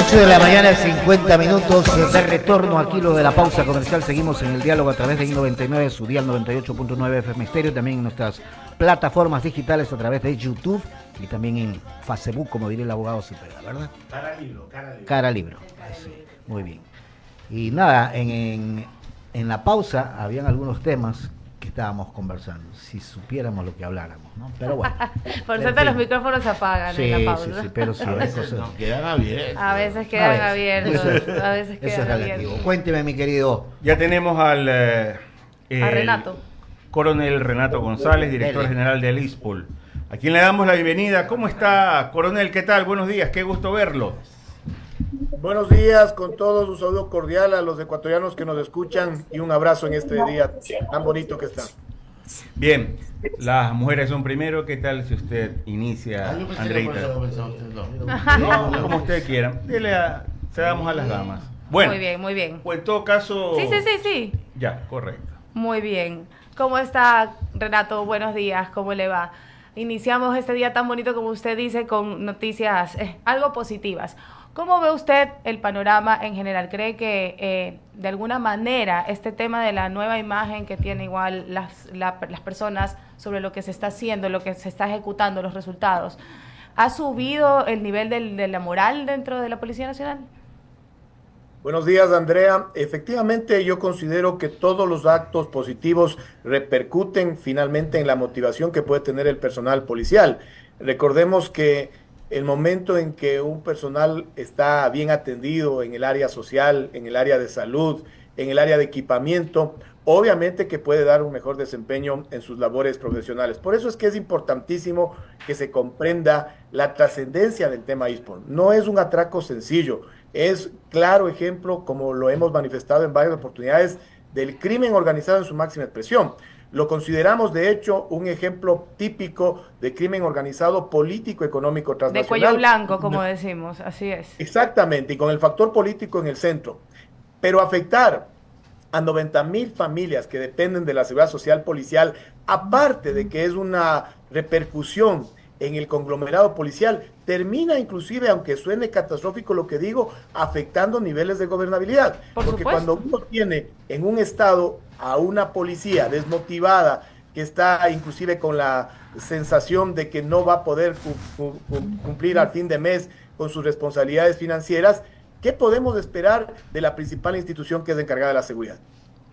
8 de la mañana, 50 minutos de retorno aquí, lo de la pausa comercial. Seguimos en el diálogo a través de I99, su dial 98.9 FM Estéreo, también en nuestras plataformas digitales a través de YouTube y también en Facebook, como diría el abogado Cepeda, ¿verdad? Cara libro. Sí, muy bien. Y nada, en la pausa habían algunos temas que estábamos conversando, si supiéramos lo que habláramos, ¿no? Pero bueno. Por suerte los micrófonos se apagan en la pausa. Sí, pero sí, a veces no, quedan abiertos. A veces quedan abiertos. A veces eso es quedan relativo. abiertos. Cuénteme, mi querido. Ya tenemos al A Renato. coronel Renato González, director general del ISPOL, a quien le damos la bienvenida. ¿Cómo está, coronel? ¿Qué tal? Buenos días, qué gusto verlo. Buenos días con todos, un saludo cordial a los ecuatorianos que nos escuchan y un abrazo en este día tan bonito que está. Bien, las mujeres son primero. ¿Qué tal si usted inicia, Andreita? No, como usted quiera. Cedamos a las damas. Bueno, Muy bien, muy bien. pues en todo caso... Sí. Ya, correcto. Muy bien. ¿Cómo está, Renato? Buenos días, ¿cómo le va? Iniciamos este día tan bonito como usted dice con noticias algo positivas. ¿Cómo ve usted el panorama en general? ¿Cree que de alguna manera este tema de la nueva imagen que tienen igual las personas sobre lo que se está haciendo, lo que se está ejecutando, los resultados, ha subido el nivel de la moral dentro de la Policía Nacional? Buenos días, Andrea. Efectivamente, yo considero que todos los actos positivos repercuten finalmente en la motivación que puede tener el personal policial. Recordemos que el momento en que un personal está bien atendido en el área social, en el área de salud, en el área de equipamiento, obviamente que puede dar un mejor desempeño en sus labores profesionales. Por eso es que es importantísimo que se comprenda la trascendencia del tema ISPOL. No es un atraco sencillo, es claro ejemplo, como lo hemos manifestado en varias oportunidades, del crimen organizado en su máxima expresión. Lo consideramos, de hecho, un ejemplo típico de crimen organizado político, económico, transnacional. De cuello blanco, como decimos, así es. Exactamente, y con el factor político en el centro. Pero afectar a 90,000 familias que dependen de la seguridad social policial, aparte de que es una repercusión en el conglomerado policial, termina inclusive, aunque suene catastrófico lo que digo, afectando niveles de gobernabilidad. Porque cuando uno tiene en un estado a una policía desmotivada, que está inclusive con la sensación de que no va a poder cumplir al fin de mes con sus responsabilidades financieras, ¿qué podemos esperar de la principal institución que es encargada de la seguridad?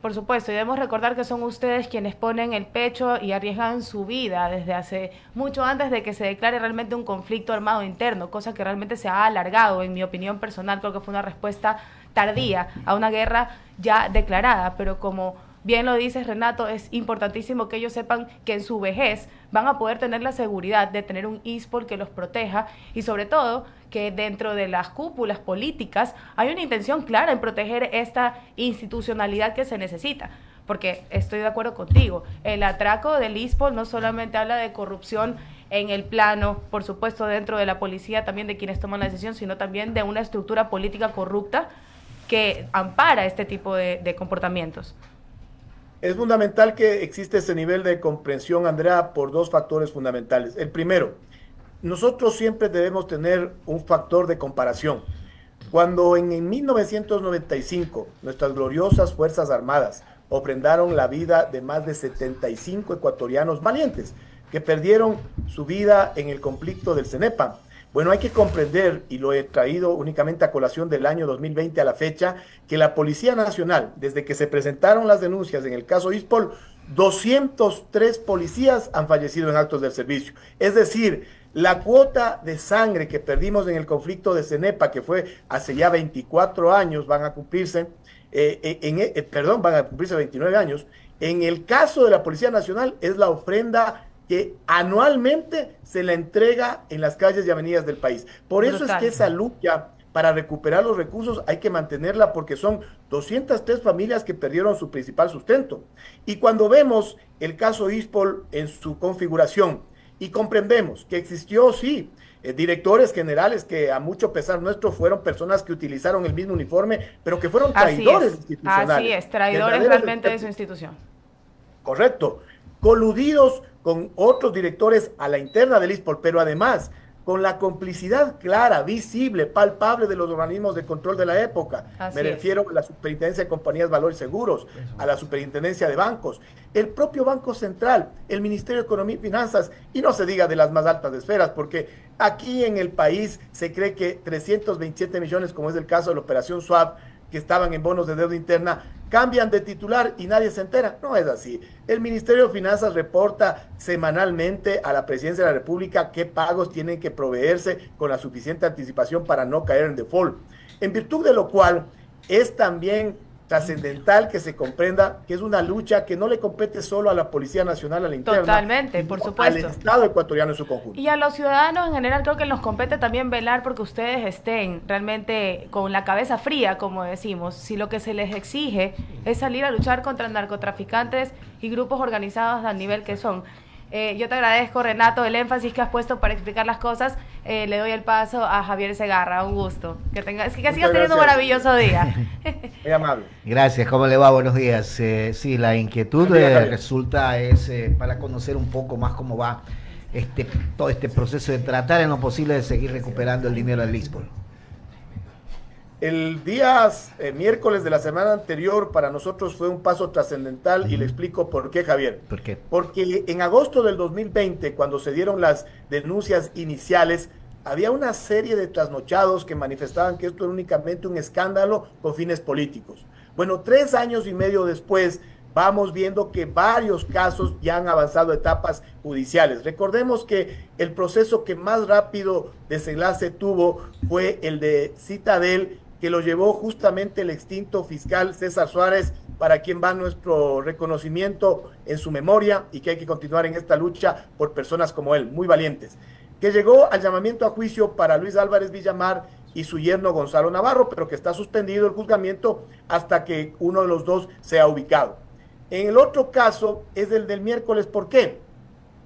Por supuesto, y debemos recordar que son ustedes quienes ponen el pecho y arriesgan su vida desde hace mucho antes de que se declare realmente un conflicto armado interno, cosa que realmente se ha alargado, en mi opinión personal. Creo que fue una respuesta tardía a una guerra ya declarada, pero como bien lo dices, Renato, es importantísimo que ellos sepan que en su vejez van a poder tener la seguridad de tener un ISPOL que los proteja y sobre todo que dentro de las cúpulas políticas hay una intención clara en proteger esta institucionalidad que se necesita. Porque estoy de acuerdo contigo, el atraco del ISPOL no solamente habla de corrupción en el plano, por supuesto, dentro de la policía, también de quienes toman la decisión, sino también de una estructura política corrupta que ampara este tipo de comportamientos. Es fundamental que existe ese nivel de comprensión, Andrea, por dos factores fundamentales. El primero, nosotros siempre debemos tener un factor de comparación. Cuando en 1995 nuestras gloriosas Fuerzas Armadas ofrendaron la vida de más de 75 ecuatorianos valientes que perdieron su vida en el conflicto del Cenepa, bueno, hay que comprender, y lo he traído únicamente a colación del año 2020 a la fecha, que la Policía Nacional, desde que se presentaron las denuncias en el caso ISPOL, 203 policías han fallecido en actos del servicio. Es decir, la cuota de sangre que perdimos en el conflicto de Cenepa, que fue hace ya 24 años, van a cumplirse 29 años, en el caso de la Policía Nacional es la ofrenda que anualmente se la entrega en las calles y avenidas del país. Por eso es que esa lucha para recuperar los recursos hay que mantenerla, porque son 203 familias que perdieron su principal sustento. Y cuando vemos el caso ISPOL en su configuración y comprendemos que existió, sí, directores generales que a mucho pesar nuestro fueron personas que utilizaron el mismo uniforme, pero que fueron traidores institucionales. Así es, traidores realmente de su institución. Correcto. Coludidos con otros directores a la interna del ISPOL, pero además con la complicidad clara, visible, palpable de los organismos de control de la época. Así Me refiero a la Superintendencia de Compañías, Valores y Seguros, a la Superintendencia de Bancos, el propio Banco Central, el Ministerio de Economía y Finanzas, y no se diga de las más altas esferas, porque aquí en el país se cree que 327 millones, como es el caso de la Operación Swap, que estaban en bonos de deuda interna, cambian de titular y nadie se entera. No es así. El Ministerio de Finanzas reporta semanalmente a la Presidencia de la República qué pagos tienen que proveerse con la suficiente anticipación para no caer en default. En virtud de lo cual es también trascendental que se comprenda que es una lucha que no le compete solo a la Policía Nacional, a la interna. Totalmente, por supuesto. Al Estado ecuatoriano en su conjunto. Y a los ciudadanos en general creo que nos compete también velar porque ustedes estén realmente con la cabeza fría, como decimos. Si lo que se les exige es salir a luchar contra narcotraficantes y grupos organizados al nivel que son. Yo te agradezco, Renato, el énfasis que has puesto para explicar las cosas. Le doy el paso a Javier Segarra. Un gusto. Que sigas teniendo un maravilloso día. Muy amable. Gracias, ¿cómo le va? Buenos días. Sí, la inquietud resulta es para conocer un poco más cómo va todo este proceso de tratar en lo posible de seguir recuperando el dinero del Lispol. El día miércoles de la semana anterior para nosotros fue un paso trascendental y le explico por qué, Javier. ¿Por qué? Porque en agosto del 2020, cuando se dieron las denuncias iniciales, había una serie de trasnochados que manifestaban que esto era únicamente un escándalo con fines políticos. Bueno, 3 años y medio después, vamos viendo que varios casos ya han avanzado a etapas judiciales. Recordemos que el proceso que más rápido desenlace tuvo fue el de Citadel, que lo llevó justamente el extinto fiscal César Suárez, para quien va nuestro reconocimiento en su memoria y que hay que continuar en esta lucha por personas como él, muy valientes, que llegó al llamamiento a juicio para Luis Álvarez Villamar y su yerno Gonzalo Navarro, pero que está suspendido el juzgamiento hasta que uno de los dos sea ubicado. En el otro caso es el del miércoles. ¿Por qué?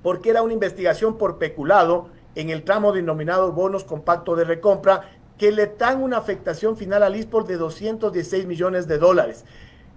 Porque era una investigación por peculado en el tramo denominado bonos con pacto de recompra, que le dan una afectación final al Lispol de $216 millones.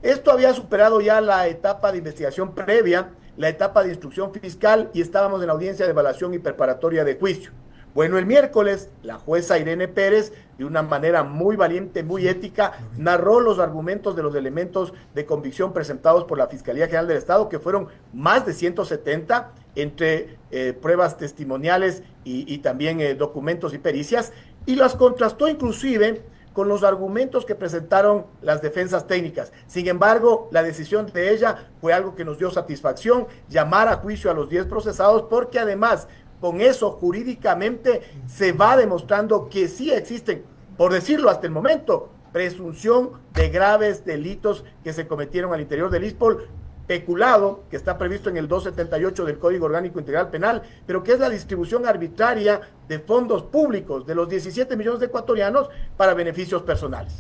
Esto había superado ya la etapa de investigación previa, la etapa de instrucción fiscal, y estábamos en la audiencia de evaluación y preparatoria de juicio. Bueno, el miércoles, la jueza Irene Pérez, de una manera muy valiente, muy ética, narró los argumentos de los elementos de convicción presentados por la Fiscalía General del Estado, que fueron más de 170, entre pruebas testimoniales y también documentos y pericias, y las contrastó inclusive con los argumentos que presentaron las defensas técnicas. Sin embargo, la decisión de ella fue algo que nos dio satisfacción, llamar a juicio a los 10 procesados, porque además con eso jurídicamente se va demostrando que sí existen, por decirlo hasta el momento, presunción de graves delitos que se cometieron al interior del Lispol, peculado, que está previsto en el 278 del Código Orgánico Integral Penal, pero que es la distribución arbitraria de fondos públicos de los 17 millones de ecuatorianos para beneficios personales.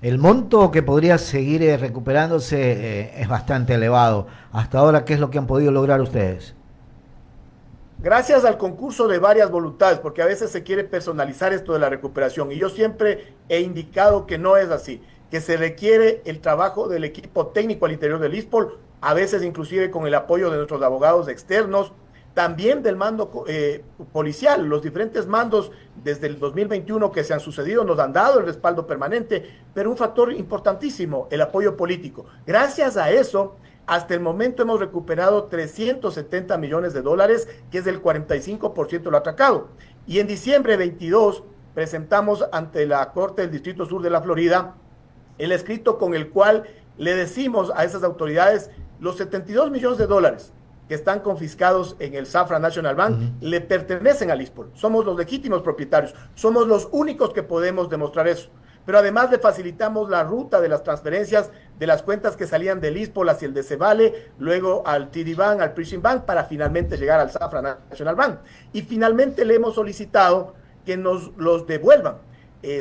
El monto que podría seguir recuperándose es bastante elevado. Hasta ahora, ¿qué es lo que han podido lograr ustedes? Gracias al concurso de varias voluntades, porque a veces se quiere personalizar esto de la recuperación, y yo siempre he indicado que no es así, que se requiere el trabajo del equipo técnico al interior del Lispol, a veces inclusive con el apoyo de nuestros abogados externos, también del mando policial. Los diferentes mandos desde el 2021 que se han sucedido nos han dado el respaldo permanente, pero un factor importantísimo, el apoyo político. Gracias a eso, hasta el momento hemos recuperado $370 millones, que es el 45% de lo atracado. Y en diciembre 22 presentamos ante la Corte del Distrito Sur de la Florida el escrito con el cual le decimos a esas autoridades los $72 millones que están confiscados en el Safra National Bank le pertenecen al Lispol. Somos los legítimos propietarios, somos los únicos que podemos demostrar eso. Pero además le facilitamos la ruta de las transferencias de las cuentas que salían del Lispol hacia el de Cevale, luego al TD Bank, al Prison Bank, para finalmente llegar al Safra National Bank. Y finalmente le hemos solicitado que nos los devuelvan.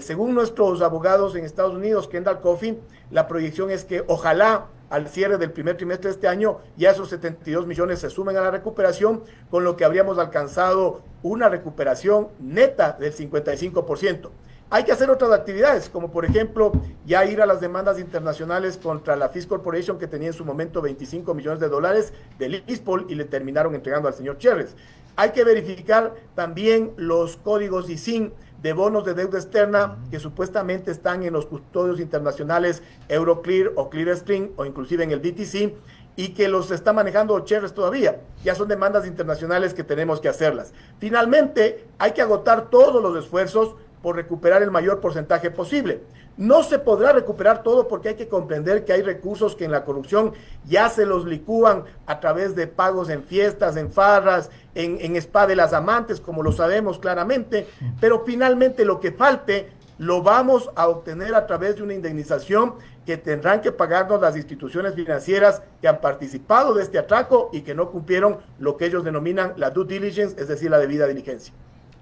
Según nuestros abogados en Estados Unidos, Kendall Coffin, la proyección es que ojalá al cierre del primer trimestre de este año ya esos 72 millones se sumen a la recuperación, con lo que habríamos alcanzado una recuperación neta del 55%. Hay que hacer otras actividades, como por ejemplo, ya ir a las demandas internacionales contra la Fish Corporation, que tenía en su momento 25 millones de dólares del ISPOL y le terminaron entregando al señor Cherres. Hay que verificar también los códigos ISIN de bonos de deuda externa que supuestamente están en los custodios internacionales Euroclear o Clearstream o inclusive en el BTC y que los está manejando Cherres todavía. Ya son demandas internacionales que tenemos que hacerlas. Finalmente, hay que agotar todos los esfuerzos por recuperar el mayor porcentaje posible. No se podrá recuperar todo porque hay que comprender que hay recursos que en la corrupción ya se los licúan a través de pagos en fiestas, en farras, en spa de las amantes, como lo sabemos claramente, pero finalmente lo que falte lo vamos a obtener a través de una indemnización que tendrán que pagarnos las instituciones financieras que han participado de este atraco y que no cumplieron lo que ellos denominan la due diligence, es decir, la debida diligencia.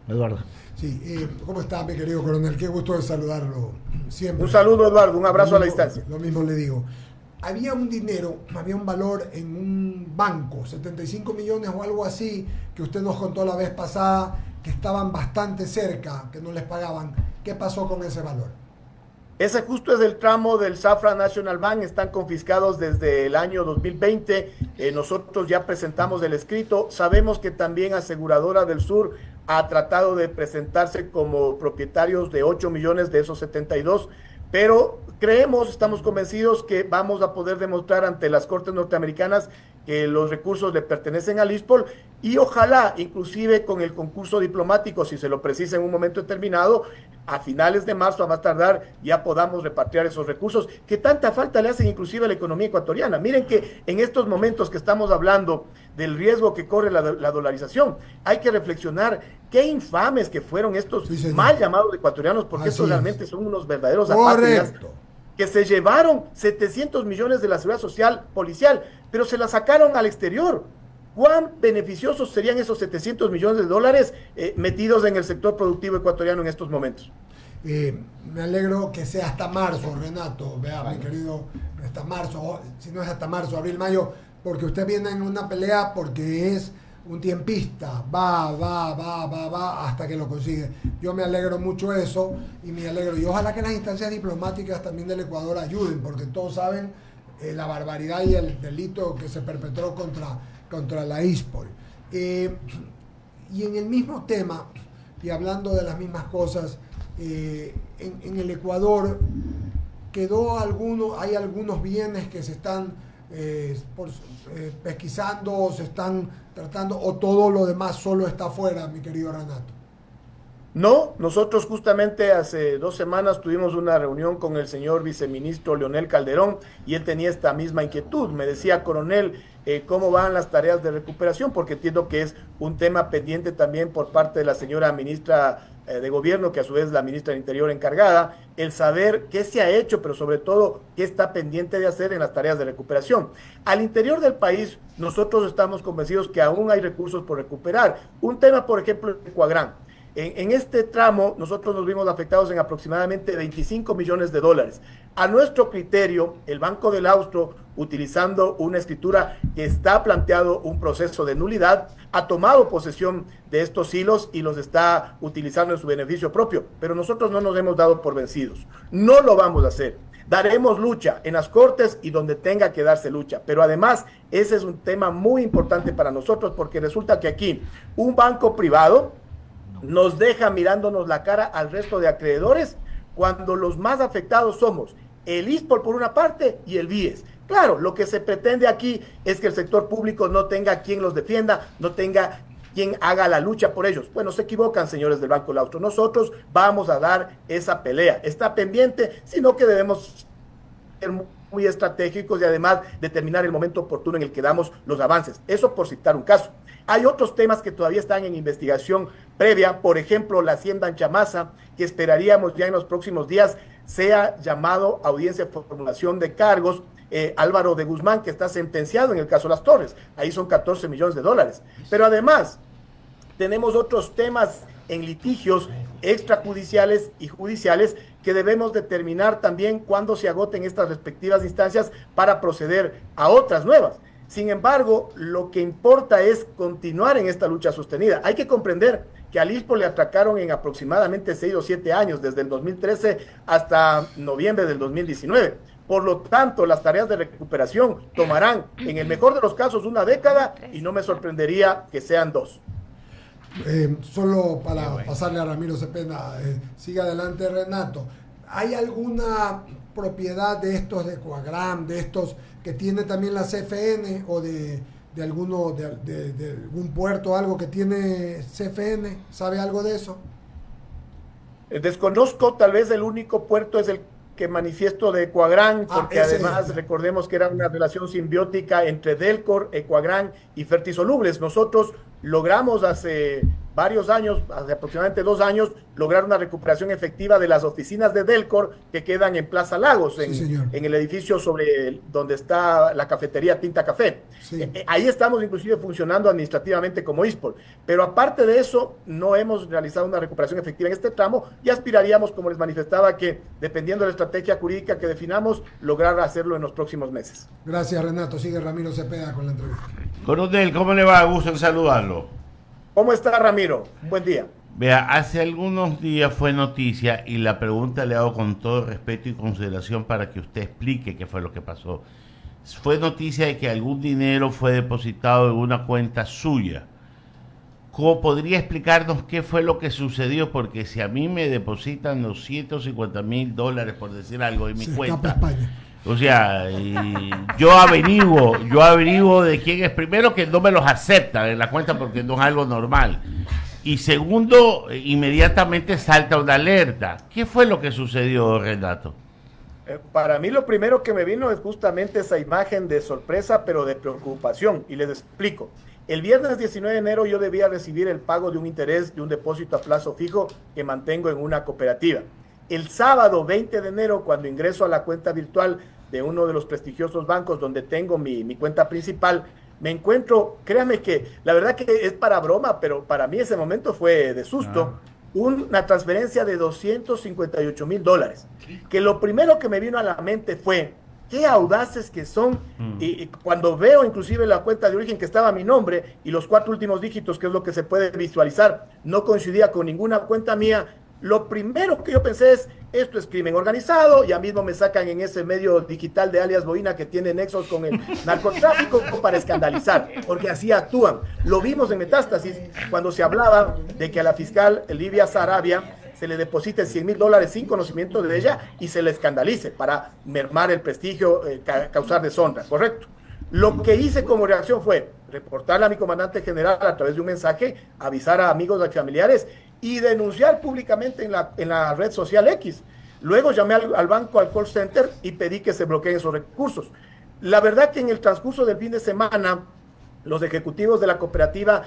Eduardo. Sí, ¿cómo está, mi querido coronel? Qué gusto de saludarlo siempre. Un saludo, Eduardo, un abrazo a la distancia. Lo mismo le digo. Había un dinero, había un valor en un banco, 75 millones o algo así, que usted nos contó la vez pasada, que estaban bastante cerca, que no les pagaban. ¿Qué pasó con ese valor? Ese justo es el tramo del Safra National Bank, están confiscados desde el año 2020, nosotros ya presentamos el escrito, sabemos que también Aseguradora del Sur ha tratado de presentarse como propietarios de 8 millones de esos 72, pero creemos, estamos convencidos que vamos a poder demostrar ante las Cortes norteamericanas que los recursos le pertenecen al ISPOL y ojalá, inclusive con el concurso diplomático, si se lo precisa en un momento determinado, a finales de marzo, a más tardar, ya podamos repatriar esos recursos que tanta falta le hacen inclusive a la economía ecuatoriana. Miren que en estos momentos que estamos hablando del riesgo que corre la dolarización, hay que reflexionar qué infames que fueron estos mal llamados ecuatorianos, porque estos realmente son unos verdaderos apátridas que se llevaron 700 millones de la seguridad social policial, pero se la sacaron al exterior. ¿Cuán beneficiosos serían esos 700 millones de dólares metidos en el sector productivo ecuatoriano en estos momentos? Me alegro que sea hasta marzo, Renato. Vea, mi querido, hasta marzo, si no es hasta marzo, abril, mayo, porque usted viene en una pelea porque es un tiempista, va hasta que lo consigue. Yo me alegro mucho eso y me alegro. Y ojalá que las instancias diplomáticas también del Ecuador ayuden, porque todos saben la barbaridad y el delito que se perpetró contra la ISPOL. Y en el mismo tema, y hablando de las mismas cosas, en el Ecuador hay algunos bienes que se están pesquisando, se están tratando, o todo lo demás solo está afuera, mi querido Renato. No, nosotros justamente hace 2 semanas tuvimos una reunión con el señor viceministro Leonel Calderón y él tenía esta misma inquietud. Me decía, coronel, ¿cómo van las tareas de recuperación? Porque entiendo que es un tema pendiente también por parte de la señora ministra de Gobierno, que a su vez es la ministra del Interior encargada, el saber qué se ha hecho, pero sobre todo qué está pendiente de hacer en las tareas de recuperación. Al interior del país, nosotros estamos convencidos que aún hay recursos por recuperar. Un tema, por ejemplo, el Cuagrán. En este tramo nosotros nos vimos afectados en aproximadamente 25 millones de dólares. A nuestro criterio, el Banco del Austro, utilizando una escritura que está planteado un proceso de nulidad, ha tomado posesión de estos hilos y los está utilizando en su beneficio propio. Pero nosotros no nos hemos dado por vencidos. No lo vamos a hacer. Daremos lucha en las Cortes y donde tenga que darse lucha. Pero además, ese es un tema muy importante para nosotros porque resulta que aquí un banco privado nos deja mirándonos la cara al resto de acreedores cuando los más afectados somos el ISPOL por una parte y el BIES. Claro, lo que se pretende aquí es que el sector público no tenga quien los defienda, no tenga quien haga la lucha por ellos. Bueno, se equivocan, señores del Banco del Austro. Nosotros vamos a dar esa pelea. Está pendiente, sino que debemos ser muy estratégicos y además determinar el momento oportuno en el que damos los avances. Eso por citar un caso. Hay otros temas que todavía están en investigación previa, por ejemplo, la hacienda Anchamaza, que esperaríamos ya en los próximos días sea llamado a audiencia de formulación de cargos. Álvaro de Guzmán, que está sentenciado en el caso Las Torres, ahí son 14 millones de dólares. Pero además, tenemos otros temas en litigios extrajudiciales y judiciales que debemos determinar también cuando se agoten estas respectivas instancias para proceder a otras nuevas. Sin embargo, lo que importa es continuar en esta lucha sostenida. Hay que comprender que al ISPO le atracaron en aproximadamente 6 o 7 años, desde el 2013 hasta noviembre del 2019. Por lo tanto, las tareas de recuperación tomarán, en el mejor de los casos, una década y no me sorprendería que sean 2. Solo para pasarle a Ramiro Cepeda, siga adelante Renato. ¿Hay alguna propiedad de estos de Coagram, de estos que tiene también la CFN o de alguno de algún puerto, algo que tiene CFN? ¿Sabe algo de eso? Desconozco, tal vez el único puerto es el que manifiesto de Ecuagran, porque además recordemos que era una relación simbiótica entre Delcor, Ecuagran y Fertisolubles. Nosotros logramos hace varios años, hace aproximadamente 2 años, lograr una recuperación efectiva de las oficinas de Delcor que quedan en Plaza Lagos, en el edificio sobre donde está la cafetería Tinta Café. Sí. Ahí estamos inclusive funcionando administrativamente como ISPOL, pero aparte de eso no hemos realizado una recuperación efectiva en este tramo y aspiraríamos, como les manifestaba, que dependiendo de la estrategia jurídica que definamos, lograr hacerlo en los próximos meses. Gracias Renato, sigue Ramiro Cepeda con la entrevista. Coronel, ¿cómo le va? Gusto en saludarlo. ¿Cómo está Ramiro? Buen día. Vea, hace algunos días fue noticia y la pregunta le hago con todo respeto y consideración para que usted explique qué fue lo que pasó. Fue noticia de que algún dinero fue depositado en una cuenta suya. ¿Cómo podría explicarnos qué fue lo que sucedió? Porque si a mí me depositan los $150,000, por decir algo, en mi cuenta, o sea, yo averiguo de quién es. Primero, que no me los aceptan en la cuenta porque no es algo normal. Y segundo, inmediatamente salta una alerta. ¿Qué fue lo que sucedió, Renato? Para mí lo primero que me vino es justamente esa imagen de sorpresa, pero de preocupación. Y les explico. El viernes 19 de enero yo debía recibir el pago de un interés de un depósito a plazo fijo que mantengo en una cooperativa. El sábado 20 de enero, cuando ingreso a la cuenta virtual de uno de los prestigiosos bancos donde tengo mi cuenta principal, me encuentro, créanme que la verdad que es para broma, pero para mí ese momento fue de susto, una transferencia de $258,000, que lo primero que me vino a la mente fue, qué audaces que son, y cuando veo inclusive la cuenta de origen que estaba mi nombre y los 4 últimos dígitos, que es lo que se puede visualizar, no coincidía con ninguna cuenta mía. Lo primero que yo pensé es, esto es crimen organizado, ya mismo me sacan en ese medio digital de alias Boina que tiene nexos con el narcotráfico para escandalizar, porque así actúan. Lo vimos en Metástasis cuando se hablaba de que a la fiscal Livia Sarabia se le depositen $100,000 sin conocimiento de ella y se le escandalice para mermar el prestigio, causar deshonra, ¿correcto? Lo que hice como reacción fue reportarle a mi comandante general a través de un mensaje, avisar a amigos y familiares y denunciar públicamente en la red social X. Luego llamé al banco, al call center, y pedí que se bloqueen esos recursos. La verdad que en el transcurso del fin de semana, los ejecutivos de la cooperativa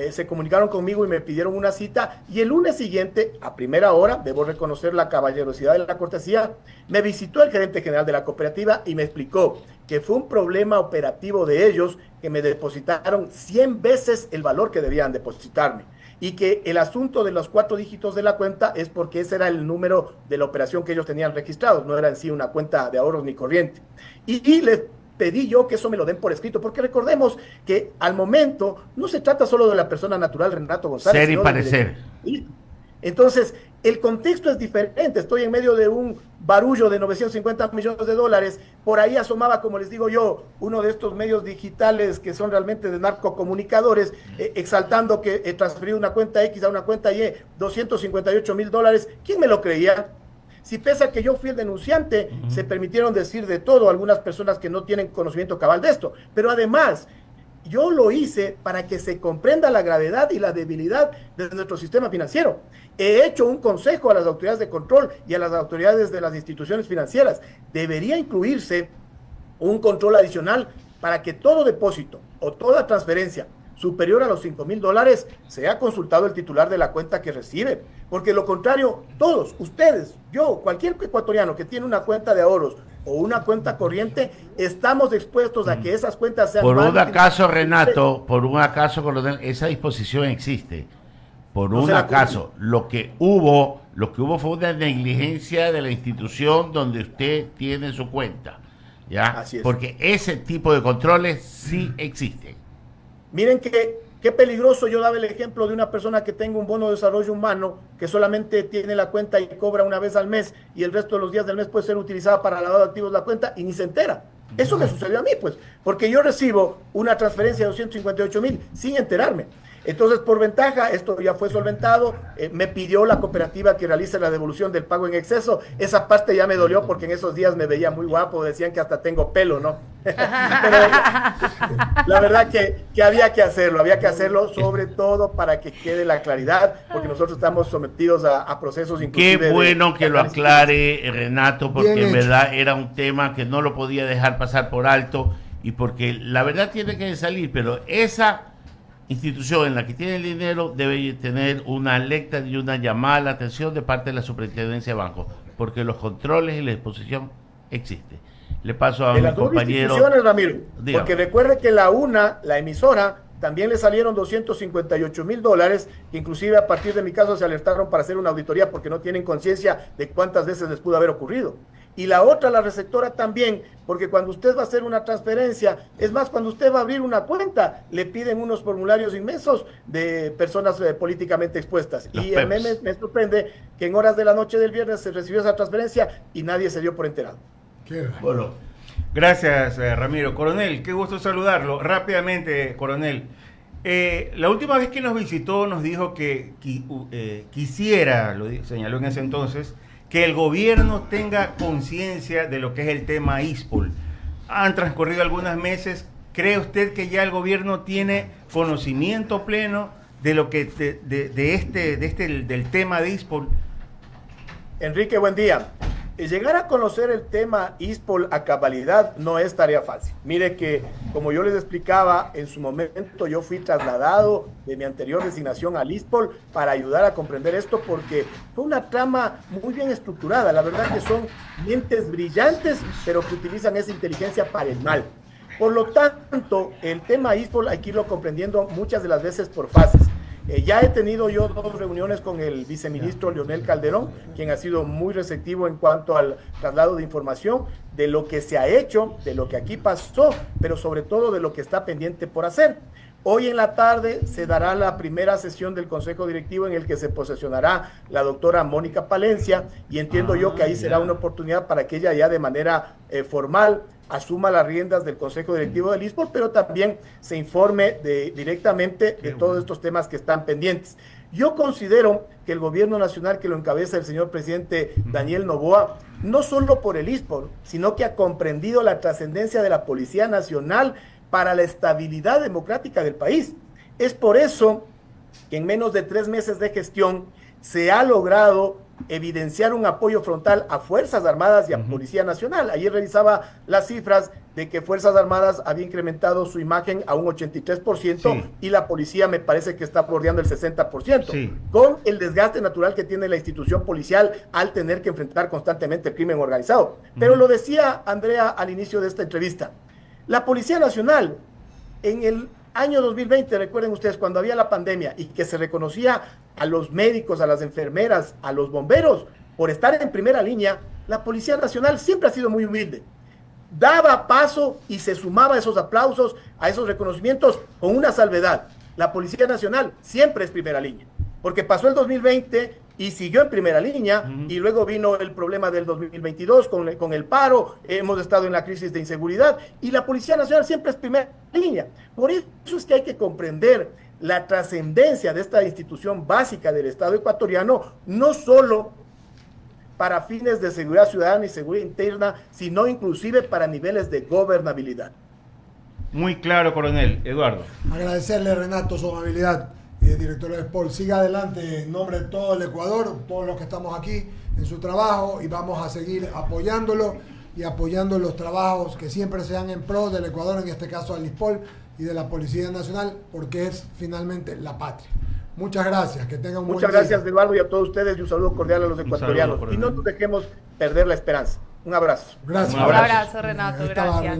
se comunicaron conmigo y me pidieron una cita, y el lunes siguiente, a primera hora, debo reconocer la caballerosidad de la cortesía, me visitó el gerente general de la cooperativa y me explicó que fue un problema operativo de ellos, que me depositaron 100 veces el valor que debían depositarme, y que el asunto de los 4 dígitos de la cuenta es porque ese era el número de la operación que ellos tenían registrados, no era en sí una cuenta de ahorros ni corriente. Y les pedí yo que eso me lo den por escrito, porque recordemos que al momento no se trata solo de la persona natural Renato González. Ser y parecer. Entonces, el contexto es diferente. Estoy en medio de un barullo de $950 millones. Por ahí asomaba, como les digo yo, uno de estos medios digitales que son realmente de narcocomunicadores, exaltando que he transferido una cuenta X a una cuenta Y, $258,000. ¿Quién me lo creía? Si pese a que yo fui el denunciante, se permitieron decir de todo algunas personas que no tienen conocimiento cabal de esto. Pero además, yo lo hice para que se comprenda la gravedad y la debilidad de nuestro sistema financiero. He hecho un consejo a las autoridades de control y a las autoridades de las instituciones financieras. Debería incluirse un control adicional para que todo depósito o toda transferencia superior a los $5,000 sea consultado el titular de la cuenta que recibe. Porque lo contrario, todos, ustedes, yo, cualquier ecuatoriano que tiene una cuenta de ahorros o una cuenta corriente, estamos expuestos a que esas cuentas sean... Por un acaso, Renato, por un acaso, coronel, esa disposición existe. Por un acaso, lo que hubo fue una negligencia de la institución donde usted tiene su cuenta, ¿ya? Así es. Porque ese tipo de controles sí existen. Miren que Qué peligroso. Yo daba el ejemplo de una persona que tenga un bono de desarrollo humano, que solamente tiene la cuenta y cobra una vez al mes, y el resto de los días del mes puede ser utilizada para lavado de activos la cuenta y ni se entera. Eso me sucedió a mí, pues, porque yo recibo una transferencia de 258,000 sin enterarme. Entonces, por ventaja, esto ya fue solventado, me pidió la cooperativa que realice la devolución del pago en exceso. Esa parte ya me dolió porque en esos días me veía muy guapo, decían que hasta tengo pelo, ¿no? Pero la verdad que había que hacerlo sobre todo para que quede la claridad, porque nosotros estamos sometidos a procesos inclusive. Qué bueno que lo aclare, Renato, porque en verdad era un tema que no lo podía dejar pasar por alto, y porque la verdad tiene que salir, pero esa institución en la que tiene el dinero debe tener una alerta y una llamada a la atención de parte de la Superintendencia de Bancos, porque los controles y la exposición existen. Le paso a mi compañero. Ramiro, dígame. Porque recuerde que la emisora, también le salieron $258,000, que inclusive a partir de mi caso se alertaron para hacer una auditoría porque no tienen conciencia de cuántas veces les pudo haber ocurrido. Y la otra, la receptora también, porque cuando usted va a hacer una transferencia, es más, cuando usted va a abrir una cuenta, le piden unos formularios inmensos de personas políticamente expuestas. Y me sorprende que en horas de la noche del viernes se recibió esa transferencia y nadie se dio por enterado. Bueno, gracias, Ramiro. Coronel, qué gusto saludarlo. Rápidamente, coronel. La última vez que nos visitó nos dijo que quisiera, señaló en ese entonces, que el gobierno tenga conciencia de lo que es el tema ISPOL. Han transcurrido algunos meses. ¿Cree usted que ya el gobierno tiene conocimiento pleno de lo que del tema de ISPOL? Enrique, buen día. Llegar a conocer el tema ISPOL a cabalidad no es tarea fácil. Mire que, como yo les explicaba, en su momento yo fui trasladado de mi anterior designación al ISPOL para ayudar a comprender esto, porque fue una trama muy bien estructurada. La verdad que son mentes brillantes, pero que utilizan esa inteligencia para el mal. Por lo tanto, el tema ISPOL hay que irlo comprendiendo muchas de las veces por fases. Ya he tenido yo 2 reuniones con el viceministro Leonel Calderón, quien ha sido muy receptivo en cuanto al traslado de información de lo que se ha hecho, de lo que aquí pasó, pero sobre todo de lo que está pendiente por hacer. Hoy en la tarde se dará la primera sesión del Consejo Directivo en el que se posesionará la doctora Mónica Palencia, y entiendo yo que ahí será una oportunidad para que ella ya de manera formal asuma las riendas del Consejo Directivo del ISPOL, pero también se informe directamente de todos estos temas que están pendientes. Yo considero que el gobierno nacional, que lo encabeza el señor presidente Daniel Noboa, no solo por el ISPOL, sino que ha comprendido la trascendencia de la Policía Nacional para la estabilidad democrática del país. Es por eso que en menos de 3 meses de gestión se ha logrado evidenciar un apoyo frontal a Fuerzas Armadas y a Policía Nacional. Ayer revisaba las cifras de que Fuerzas Armadas había incrementado su imagen a un 83%, y la policía me parece que está bordeando el 60%, con el desgaste natural que tiene la institución policial al tener que enfrentar constantemente el crimen organizado. Pero lo decía Andrea al inicio de esta entrevista, la Policía Nacional en el año 2020, recuerden ustedes, cuando había la pandemia y que se reconocía a los médicos, a las enfermeras, a los bomberos por estar en primera línea, la Policía Nacional siempre ha sido muy humilde. Daba paso y se sumaba a esos aplausos, a esos reconocimientos, con una salvedad. La Policía Nacional siempre es primera línea, porque pasó el 2020 y siguió en primera línea, y luego vino el problema del 2022 con el paro, hemos estado en la crisis de inseguridad, y la Policía Nacional siempre es primera línea. Por eso es que hay que comprender la trascendencia de esta institución básica del Estado ecuatoriano, no solo para fines de seguridad ciudadana y seguridad interna, sino inclusive para niveles de gobernabilidad. Muy claro, coronel. Eduardo. Agradecerle, Renato, su amabilidad. Director de ISPOL, siga adelante en nombre de todo el Ecuador, todos los que estamos aquí en su trabajo, y vamos a seguir apoyándolo y apoyando los trabajos que siempre sean en pro del Ecuador, en este caso al ISPOL y de la Policía Nacional, porque es finalmente la patria. Muchas gracias, que tengan un buen día. Muchas gracias, Eduardo, y a todos ustedes, y un saludo cordial a los ecuatorianos. Y no nos dejemos perder la esperanza. Un abrazo. Gracias. Un abrazo, Renato. Gracias.